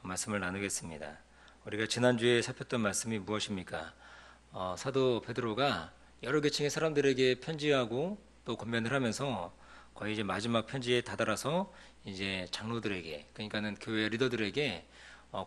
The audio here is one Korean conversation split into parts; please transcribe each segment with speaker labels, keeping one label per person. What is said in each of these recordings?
Speaker 1: 말씀을 나누겠습니다. 우리가 지난주에 살폈던 말씀이 무엇입니까? 사도 베드로가 여러 계층의 사람들에게 편지하고 또 권면을 하면서 거의 이제 마지막 편지에 다다라서 이제 장로들에게, 그러니까는 교회 리더들에게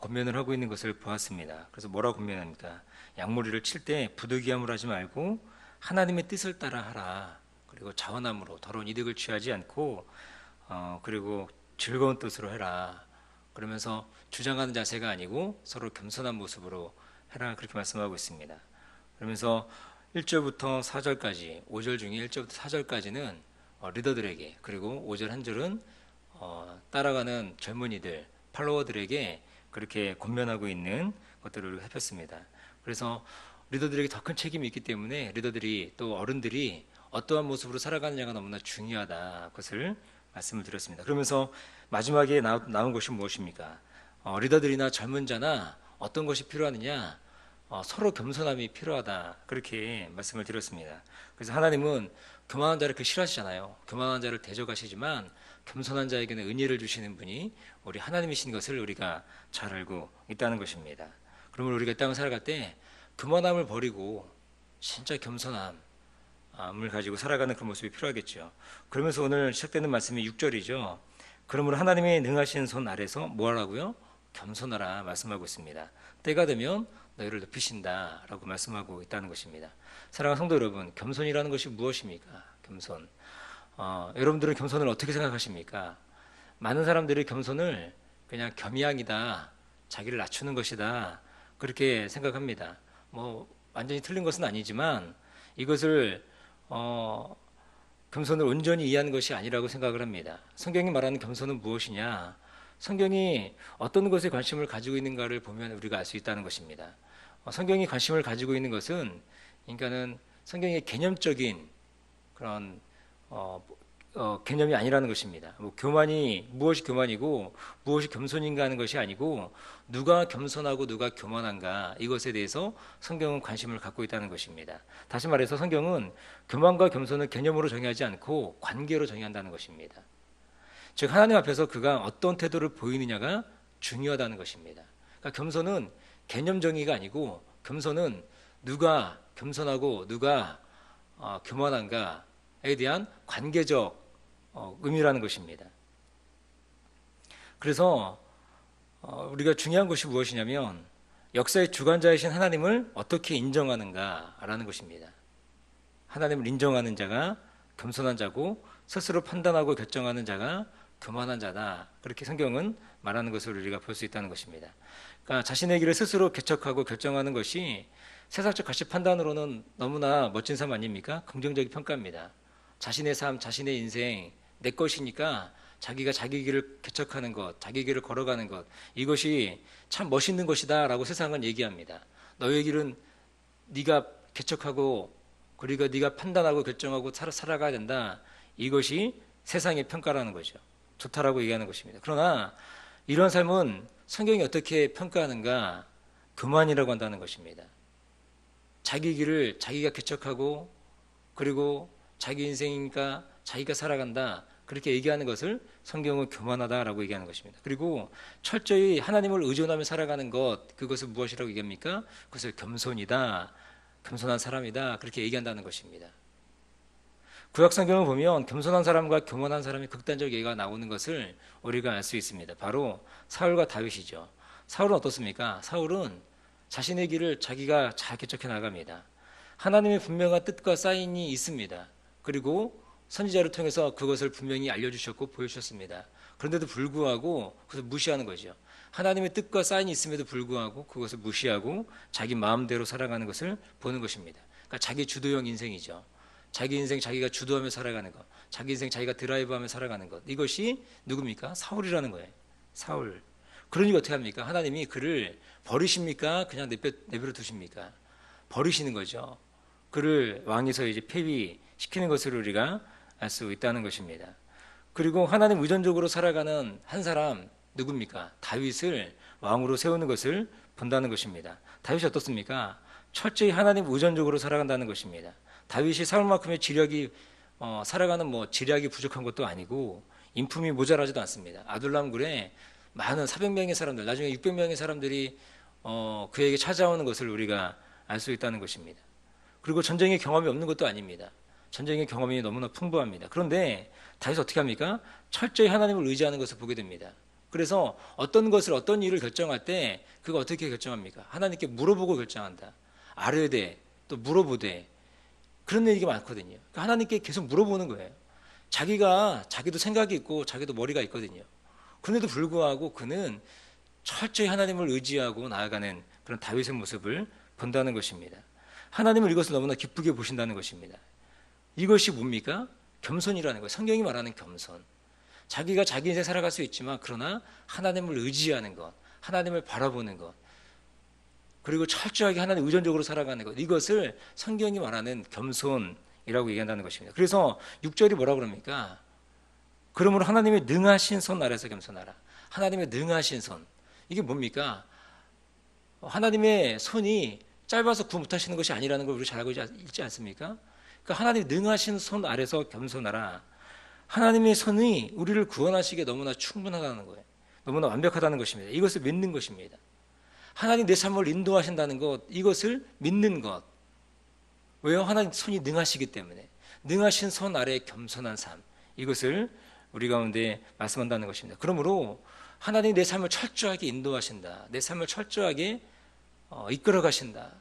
Speaker 1: 권면을 하고 있는 것을 보았습니다. 그래서 뭐라고 권면합니까? 양무리를 칠 때 부득이함을 하지 말고 하나님의 뜻을 따라 하라. 그리고 자원함으로 더러운 이득을 취하지 않고 그리고 즐거운 뜻으로 해라. 그러면서 주장하는 자세가 아니고 서로 겸손한 모습으로 해라, 그렇게 말씀하고 있습니다. 그러면서 1절부터 4절까지, 5절 중에 1절부터 4절까지는 리더들에게, 그리고 5절 한 절은 따라가는 젊은이들, 팔로워들에게 그렇게 권면하고 있는 것들을 살폈습니다. 그래서 리더들에게 더 큰 책임이 있기 때문에 리더들이, 또 어른들이 어떠한 모습으로 살아가느냐가 너무나 중요하다, 그것을 말씀을 드렸습니다. 그러면서 마지막에 나온 것이 무엇입니까? 리더들이나 젊은 자나 어떤 것이 필요하느냐? 서로 겸손함이 필요하다, 그렇게 말씀을 드렸습니다. 그래서 하나님은 교만한 자를 싫어하시잖아요. 교만한 자를 대적하시지만 겸손한 자에게는 은혜를 주시는 분이 우리 하나님이신 것을 우리가 잘 알고 있다는 것입니다. 그러면 우리가 이 땅을 살아갈 때 교만함을 버리고 진짜 겸손함을 가지고 살아가는 그런 모습이 필요하겠죠. 그러면서 오늘 시작되는 말씀이 6절이죠. 그러므로 하나님의 능하신 손 아래서 뭐 하라고요? 겸손하라 말씀하고 있습니다. 때가 되면 너희를 높이신다 라고 말씀하고 있다는 것입니다. 사랑하는 성도 여러분, 겸손이라는 것이 무엇입니까? 겸손. 여러분들은 겸손을 어떻게 생각하십니까? 많은 사람들이 겸손을 그냥 겸양이다, 자기를 낮추는 것이다, 그렇게 생각합니다. 뭐 완전히 틀린 것은 아니지만 이것을 겸손을 온전히 이해하는 것이 아니라고 생각을 합니다. 성경이 말하는 겸손은 무엇이냐? 성경이 어떤 것에 관심을 가지고 있는가를 보면 우리가 알 수 있다는 것입니다. 성경이 관심을 가지고 있는 것은, 그러니까는 성경의 개념적인 그런 개념이 아니라는 것입니다. 뭐 교만이 무엇이 교만이고 무엇이 겸손인가 하는 것이 아니고 누가 겸손하고 누가 교만한가, 이것에 대해서 성경은 관심을 갖고 있다는 것입니다. 다시 말해서 성경은 교만과 겸손을 개념으로 정의하지 않고 관계로 정의한다는 것입니다. 즉 하나님 앞에서 그가 어떤 태도를 보이느냐가 중요하다는 것입니다. 그러니까 겸손은 개념 정의가 아니고 겸손은 누가 겸손하고 누가 교만한가에 대한 관계적 의미라는 것입니다. 그래서 우리가 중요한 것이 무엇이냐면 역사의 주관자이신 하나님을 어떻게 인정하는가라는 것입니다. 하나님을 인정하는 자가 겸손한 자고 스스로 판단하고 결정하는 자가 교만한 자다, 그렇게 성경은 말하는 것을 우리가 볼 수 있다는 것입니다. 그러니까 자신의 길을 스스로 개척하고 결정하는 것이 세상적 가치 판단으로는 너무나 멋진 삶 아닙니까? 긍정적인 평가입니다. 자신의 삶, 자신의 인생 내 것이니까 자기가 자기 길을 개척하는 것, 자기 길을 걸어가는 것, 이것이 참 멋있는 것이다 라고 세상은 얘기합니다. 너의 길은 네가 개척하고 그리고 네가 판단하고 결정하고 살아가야 된다, 이것이 세상의 평가라는 거죠. 좋다라고 얘기하는 것입니다. 그러나 이런 삶은 성경이 어떻게 평가하는가? 교만이라고 한다는 것입니다. 자기 길을 자기가 개척하고 그리고 자기 인생이니까 자기가 살아간다, 그렇게 얘기하는 것을 성경은 교만하다라고 얘기하는 것입니다. 그리고 철저히 하나님을 의존하며 살아가는 것, 그것을 무엇이라고 얘기합니까? 그것을 겸손이다, 겸손한 사람이다, 그렇게 얘기한다는 것입니다. 구약 성경을 보면 겸손한 사람과 교만한 사람의 극단적 예가 나오는 것을 우리가 알 수 있습니다. 바로 사울과 다윗이죠. 사울은 어떻습니까? 사울은 자신의 길을 자기가 잘 개척해 나갑니다. 하나님의 분명한 뜻과 사인이 있습니다. 그리고 선지자를 통해서 그것을 분명히 알려주셨고 보여주셨습니다. 그런데도 불구하고 그것을 무시하는 거죠. 하나님의 뜻과 사인이 있음에도 불구하고 그것을 무시하고 자기 마음대로 살아가는 것을 보는 것입니다. 그러니까 자기 주도형 인생이죠. 자기 인생 자기가 주도하며 살아가는 것, 자기 인생 자기가 드라이브하며 살아가는 것, 이것이 누굽니까? 사울이라는 거예요. 사울. 그러니까 어떻게 합니까? 하나님이 그를 버리십니까? 그냥 내버려 두십니까? 버리시는 거죠. 그를 왕에서 이제 폐위시키는 것을 우리가 알 수 있다는 것입니다. 그리고 하나님 의존적으로 살아가는 한 사람 누굽니까? 다윗을 왕으로 세우는 것을 본다는 것입니다. 다윗이 어떻습니까? 철저히 하나님 의존적으로 살아간다는 것입니다. 다윗이 사울만큼의 지력이 살아가는 지략이 부족한 것도 아니고 인품이 모자라지도 않습니다. 아둘람 굴에 많은 400명의 사람들, 나중에 600명의 사람들이 그에게 찾아오는 것을 우리가 알 수 있다는 것입니다. 그리고 전쟁의 경험이 없는 것도 아닙니다. 전쟁의 경험이 너무나 풍부합니다. 그런데 다윗은 어떻게 합니까? 철저히 하나님을 의지하는 것을 보게 됩니다. 그래서 어떤 것을, 어떤 일을 결정할 때 그거 어떻게 결정합니까? 하나님께 물어보고 결정한다. 아뢰되 또 물어보되, 그런 얘기가 많거든요. 그러니까 하나님께 계속 물어보는 거예요. 자기도 생각이 있고 자기도 머리가 있거든요. 그런데도 불구하고 그는 철저히 하나님을 의지하고 나아가는 그런 다윗의 모습을 본다는 것입니다. 하나님을 이것을 너무나 기쁘게 보신다는 것입니다. 이것이 뭡니까? 겸손이라는 거예요. 성경이 말하는 겸손. 자기가 자기 인생 살아갈 수 있지만 그러나 하나님을 의지하는 것, 하나님을 바라보는 것, 그리고 철저하게 하나님 의존적으로 살아가는 것, 이것을 성경이 말하는 겸손이라고 얘기한다는 것입니다. 그래서 6절이 뭐라고 그럽니까? 그러므로 하나님의 능하신 손 아래서 겸손하라. 하나님의 능하신 손. 이게 뭡니까? 하나님의 손이 짧아서 구원 못하시는 것이 아니라는 걸 우리 잘 알고 있지 않습니까? 그러니까 하나님의 능하신 손 아래서 겸손하라. 하나님의 손이 우리를 구원하시기에 너무나 충분하다는 거예요. 너무나 완벽하다는 것입니다. 이것을 믿는 것입니다. 하나님 내 삶을 인도하신다는 것, 이것을 믿는 것. 왜요? 하나님 손이 능하시기 때문에. 능하신 손 아래 겸손한 삶, 이것을 우리 가운데 말씀한다는 것입니다. 그러므로 하나님이 내 삶을 철저하게 인도하신다. 내 삶을 철저하게 이끌어 가신다.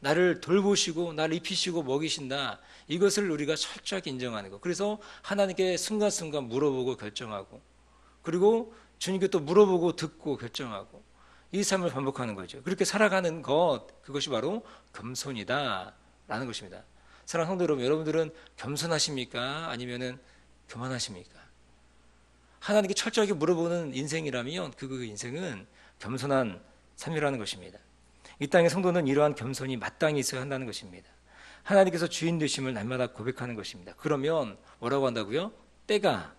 Speaker 1: 나를 돌보시고 나를 입히시고 먹이신다. 이것을 우리가 철저하게 인정하는 것. 그래서 하나님께 순간순간 물어보고 결정하고, 그리고 주님께 또 물어보고 듣고 결정하고, 이 삶을 반복하는 거죠. 그렇게 살아가는 것, 그것이 바로 겸손이다 라는 것입니다. 사랑하는 성도 여러분, 여러분들은 겸손하십니까? 아니면은 교만하십니까? 하나님께 철저하게 물어보는 인생이라면 그 인생은 겸손한 삶이라는 것입니다. 이 땅의 성도는 이러한 겸손이 마땅히 있어야 한다는 것입니다. 하나님께서 주인 되심을 날마다 고백하는 것입니다. 그러면 뭐라고 한다고요? 때가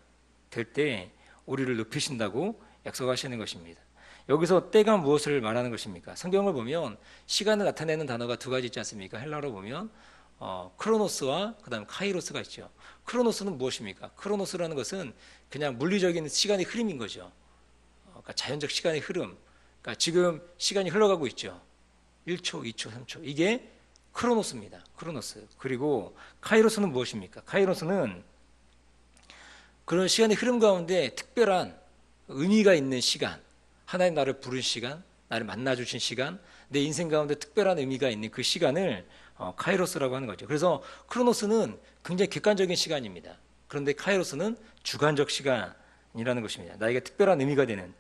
Speaker 1: 될 때 우리를 높이신다고 약속하시는 것입니다. 여기서 때가 무엇을 말하는 것입니까? 성경을 보면 시간을 나타내는 단어가 두 가지 있지 않습니까? 헬라어로 보면 크로노스와 그다음 카이로스가 있죠. 크로노스는 무엇입니까? 크로노스라는 것은 그냥 물리적인 시간의 흐름인 거죠. 그러니까 자연적 시간의 흐름. 그러니까 지금 시간이 흘러가고 있죠. 1초, 2초, 3초. 이게 크로노스입니다. 크로노스. 그리고 카이로스는 무엇입니까? 카이로스는 그런 시간의 흐름 가운데 특별한 의미가 있는 시간, 하나님 나를 부른 시간, 나를 만나주신 시간, 내 인생 가운데 특별한 의미가 있는 그 시간을 카이로스라고 하는 거죠. 그래서 크로노스는 굉장히 객관적인 시간입니다. 그런데 카이로스는 주관적 시간이라는 것입니다. 나에게 특별한 의미가 되는,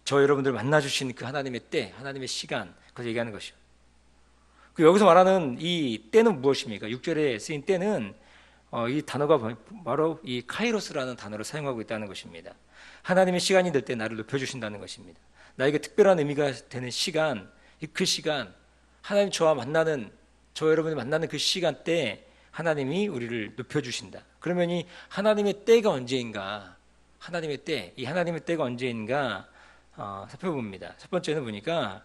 Speaker 1: 저 여러분들 만나주신 그 하나님의 때, 하나님의 시간, 그것을 얘기하는 것이죠. 여기서 말하는 이 때는 무엇입니까? 6절에 쓰인 때는 이 단어가 바로 이 카이로스라는 단어를 사용하고 있다는 것입니다. 하나님의 시간이 될 때 나를 높여주신다는 것입니다. 나에게 특별한 의미가 되는 시간, 그 시간, 하나님 저와 만나는, 저 여러분이 만나는 그 시간대에 하나님이 우리를 높여주신다. 그러면 이 하나님의 때가 언제인가? 하나님의 때, 이 하나님의 때가 언제인가 살펴봅니다. 첫 번째는 보니까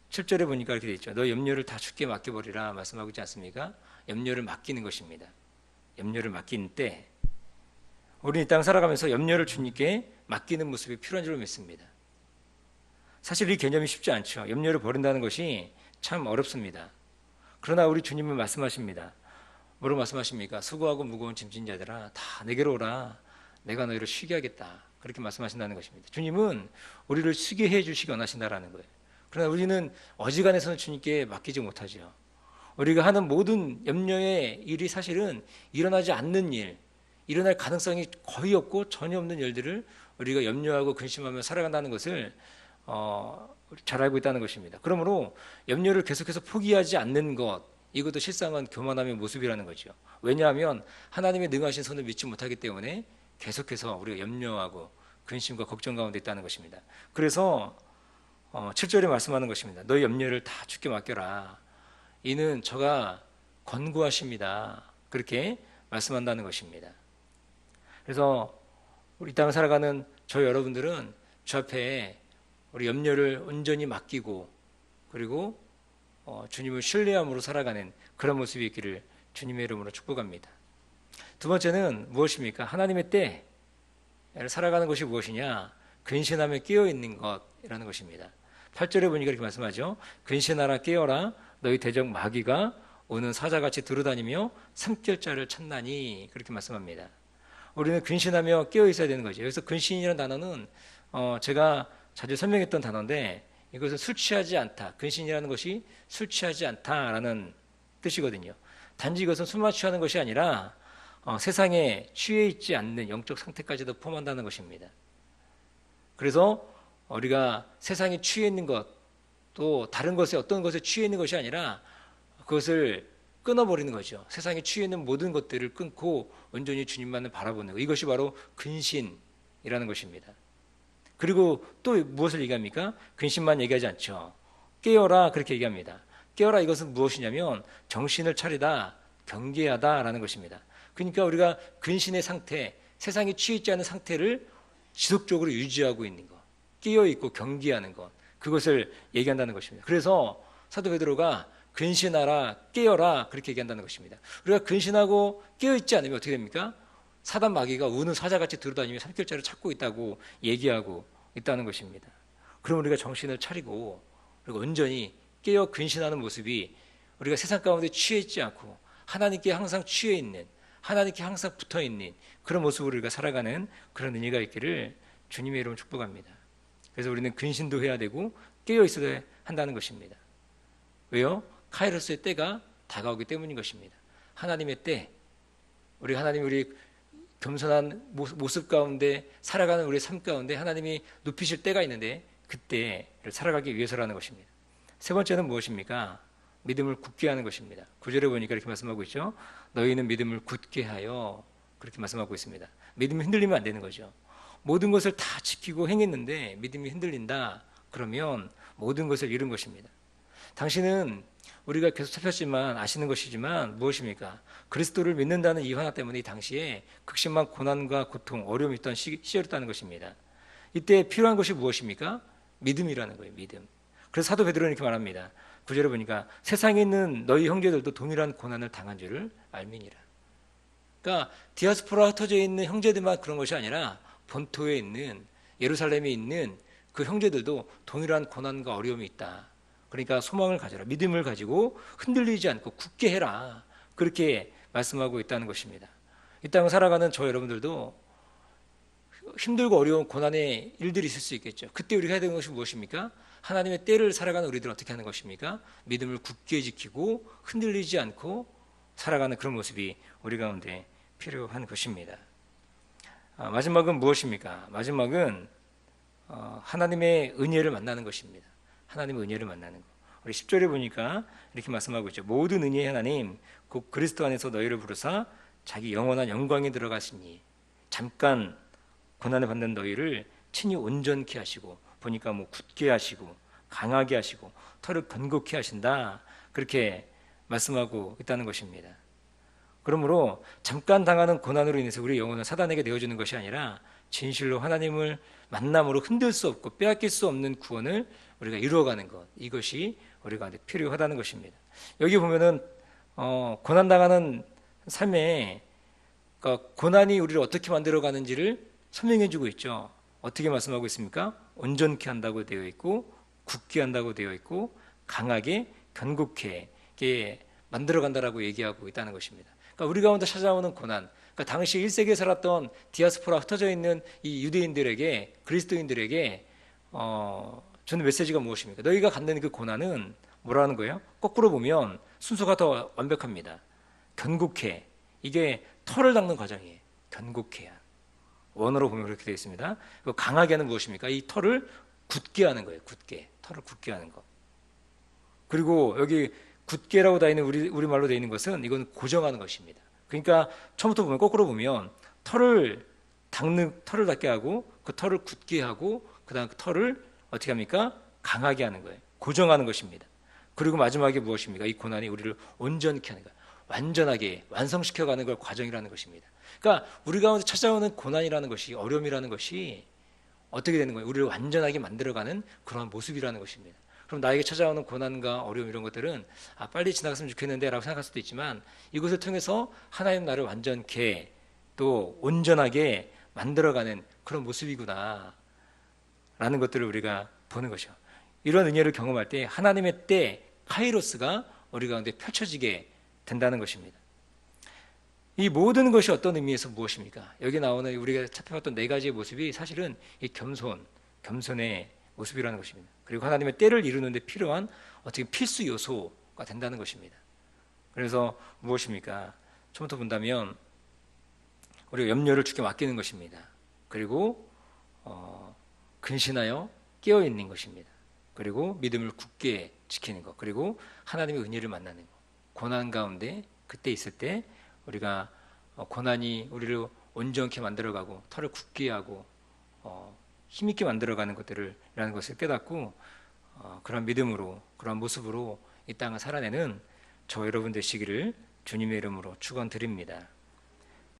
Speaker 1: 7절에 보니까 이렇게 되어 있죠. 너 염려를 다 주께 맡겨버리라 말씀하고 있지 않습니까? 염려를 맡기는 것입니다. 염려를 맡기는 때, 우리 이 땅 살아가면서 염려를 주님께 맡기는 모습이 필요한 줄 믿습니다. 사실 이 개념이 쉽지 않죠. 염려를 버린다는 것이 참 어렵습니다. 그러나 우리 주님은 말씀하십니다. 뭐라고 말씀하십니까? 수고하고 무거운 짐진 자들아 다 내게로 오라. 내가 너희를 쉬게 하겠다. 그렇게 말씀하신다는 것입니다. 주님은 우리를 쉬게 해주시기 원하신다라는 거예요. 그러나 우리는 어지간해서는 주님께 맡기지 못하죠. 우리가 하는 모든 염려의 일이 사실은 일어나지 않는 일, 일어날 가능성이 거의 없고 전혀 없는 일들을 우리가 염려하고 근심하며 살아간다는 것을 잘 알고 있다는 것입니다. 그러므로 염려를 계속해서 포기하지 않는 것, 이것도 실상은 교만함의 모습이라는 거죠. 왜냐하면 하나님의 능하신 손을 믿지 못하기 때문에 계속해서 우리가 염려하고 근심과 걱정 가운데 있다는 것입니다. 그래서 7절에 말씀하는 것입니다. 너희 염려를 다 주께 맡겨라. 이는 저가 권고하십니다. 그렇게 말씀한다는 것입니다. 그래서 우리 땅을 살아가는 저 여러분들은 주 앞에 우리 염려를 온전히 맡기고, 그리고 주님을 신뢰함으로 살아가는 그런 모습이 있기를 주님의 이름으로 축복합니다. 두 번째는 무엇입니까? 하나님의 때를 살아가는 것이 무엇이냐? 근신하며 깨어있는 것이라는 것입니다. 8절에 보니까 이렇게 말씀하죠. 근신하라 깨어라 너희 대적 마귀가 오는 사자같이 들어다니며 삼킬자를 찾나니 그렇게 말씀합니다. 우리는 근신하며 깨어 있어야 되는 거죠. 여기서 근신이라는 단어는 제가 자주 설명했던 단어인데 이것은 술 취하지 않다. 근신이라는 것이 술 취하지 않다라는 뜻이거든요. 단지 이것은 술만 취하는 것이 아니라 세상에 취해 있지 않는 영적 상태까지도 포함한다는 것입니다. 그래서 우리가 세상에 취해 있는 것, 또 다른 것에 어떤 것에 취해 있는 것이 아니라 그것을 끊어버리는 거죠. 세상에 취해 있는 모든 것들을 끊고 온전히 주님만을 바라보는 것. 이것이 바로 근신이라는 것입니다. 그리고 또 무엇을 얘기합니까? 근신만 얘기하지 않죠. 깨어라 그렇게 얘기합니다. 깨어라 이것은 무엇이냐면 정신을 차리다, 경계하다라는 것입니다. 그러니까 우리가 근신의 상태, 세상에 취해 있지 않은 상태를 지속적으로 유지하고 있는 것, 깨어있고 경계하는 것, 그것을 얘기한다는 것입니다. 그래서 사도 베드로가 근신하라, 깨어라 그렇게 얘기한다는 것입니다. 우리가 근신하고 깨어있지 않으면 어떻게 됩니까? 사단 마귀가 우는 사자같이 들어다니며 삼킬자를 찾고 있다고 얘기하고 있다는 것입니다. 그럼 우리가 정신을 차리고 그리고 온전히 깨어 근신하는 모습이 우리가 세상 가운데 취해 있지 않고 하나님께 항상 취해 있는, 하나님께 항상 붙어 있는 그런 모습으로 우리가 살아가는 그런 은혜가 있기를 주님의 이름으로 축복합니다. 그래서 우리는 근신도 해야 되고 깨어 있어야 한다는 것입니다. 왜요? 카이로스의 때가 다가오기 때문인 것입니다. 하나님의 때, 우리 하나님 우리 겸손한 모습 가운데 살아가는 우리의 삶 가운데 하나님이 눕히실 때가 있는데 그때를 살아가기 위해서라는 것입니다. 세 번째는 무엇입니까? 믿음을 굳게 하는 것입니다. 9절에 보니까 이렇게 말씀하고 있죠. 너희는 믿음을 굳게 하여 그렇게 말씀하고 있습니다. 믿음이 흔들리면 안 되는 거죠. 모든 것을 다 지키고 행했는데 믿음이 흔들린다. 그러면 모든 것을 잃은 것입니다. 당신은 우리가 계속 살폈지만 아시는 것이지만 무엇입니까? 그리스도를 믿는다는 이유 하나 때문에 이 당시에 극심한 고난과 고통, 어려움이 있던 시절이었다는 것입니다. 이때 필요한 것이 무엇입니까? 믿음이라는 거예요. 믿음. 그래서 사도 베드로는 이렇게 말합니다. 9절에 보니까 세상에 있는 너희 형제들도 동일한 고난을 당한 줄을 알미니라. 그러니까 디아스포라 흩어져 있는 형제들만 그런 것이 아니라 본토에 있는 예루살렘에 있는 그 형제들도 동일한 고난과 어려움이 있다. 그러니까 소망을 가져라. 믿음을 가지고 흔들리지 않고 굳게 해라. 그렇게 말씀하고 있다는 것입니다. 이 땅을 살아가는 저 여러분들도 힘들고 어려운 고난의 일들이 있을 수 있겠죠. 그때 우리가 해야 되는 것이 무엇입니까? 하나님의 때를 살아가는 우리들은 어떻게 하는 것입니까? 믿음을 굳게 지키고 흔들리지 않고 살아가는 그런 모습이 우리 가운데 필요한 것입니다. 마지막은 무엇입니까? 마지막은 하나님의 은혜를 만나는 것입니다. 하나님의 은혜를 만나는 것. 우리 10절에 보니까 이렇게 말씀하고 있죠. 모든 은혜의 하나님 곧 그리스도 안에서 너희를 부르사 자기 영원한 영광에 들어가시니 잠깐 고난을 받는 너희를 친히 온전케 하시고 보니까 뭐 굳게 하시고 강하게 하시고 털을 견고케 하신다. 그렇게 말씀하고 있다는 것입니다. 그러므로 잠깐 당하는 고난으로 인해서 우리 영혼은 사단에게 내어주는 것이 아니라 진실로 하나님을 만남으로 흔들 수 없고 빼앗길 수 없는 구원을 우리가 이루어가는 것, 이것이 우리가 필요하다는 것입니다. 여기 보면은 고난 당하는 삶에 그러니까 고난이 우리를 어떻게 만들어가는지를 설명해주고 있죠. 어떻게 말씀하고 있습니까? 온전케 한다고 되어 있고 굳게 한다고 되어 있고 강하게 견고케 만들어간다라고 얘기하고 있다는 것입니다. 그러니까 우리 가운데 찾아오는 고난, 그러니까 당시 1세기에 살았던 디아스포라 흩어져 있는 이 유대인들에게 그리스도인들에게 주는 메시지가 무엇입니까? 너희가 갖는 그 고난은 뭐라는 거예요? 거꾸로 보면 순서가 더 완벽합니다. 견고케, 이게 털을 닦는 과정이에요. 견고케. 원어로 보면 그렇게 되어 있습니다. 강하게 하는 무엇입니까? 이 털을 굳게 하는 거예요. 굳게. 털을 굳게 하는 것. 그리고 여기 굳게라고 다 있는 우리말로 되어 있는 것은 이건 고정하는 것입니다. 그러니까 처음부터 보면 거꾸로 보면 털을 닦게 하고 그 털을 굳게 하고 그다음 그 털을 어떻게 합니까? 강하게 하는 거예요. 고정하는 것입니다. 그리고 마지막에 무엇입니까? 이 고난이 우리를 온전케 하는 거예요. 완전하게 완성시켜가는 걸 과정이라는 것입니다. 그러니까 우리 가운데 찾아오는 고난이라는 것이 어려움이라는 것이 어떻게 되는 거예요? 우리를 완전하게 만들어가는 그런 모습이라는 것입니다. 그럼 나에게 찾아오는 고난과 어려움 이런 것들은 빨리 지나갔으면 좋겠는데 라고 생각할 수도 있지만 이것을 통해서 하나님 나를 완전케 또 온전하게 만들어가는 그런 모습이구나. 라는 것들을 우리가 보는 것이요. 이런 은혜를 경험할 때 하나님의 때 카이로스가 우리 가운데 펼쳐지게 된다는 것입니다. 이 모든 것이 어떤 의미에서 무엇입니까? 여기 나오는 우리가 살펴봤던 네 가지의 모습이 사실은 이 겸손의 모습이라는 것입니다. 그리고 하나님의 때를 이루는 데 필요한 어떻게 필수 요소가 된다는 것입니다. 그래서 무엇입니까? 처음부터 본다면 우리가 염려를 주께 맡기는 것입니다. 그리고 근신하여 깨어 있는 것입니다. 그리고 믿음을 굳게 지키는 것, 그리고 하나님의 은혜를 만나는 것. 고난 가운데 그때 있을 때 우리가 고난이 우리를 온전케 만들어가고 털을 굳게 하고 힘있게 만들어가는 것들이라는 것을 깨닫고 그런 믿음으로, 그런 모습으로 이 땅을 살아내는 저 여러분 되시기를 주님의 이름으로 축원드립니다.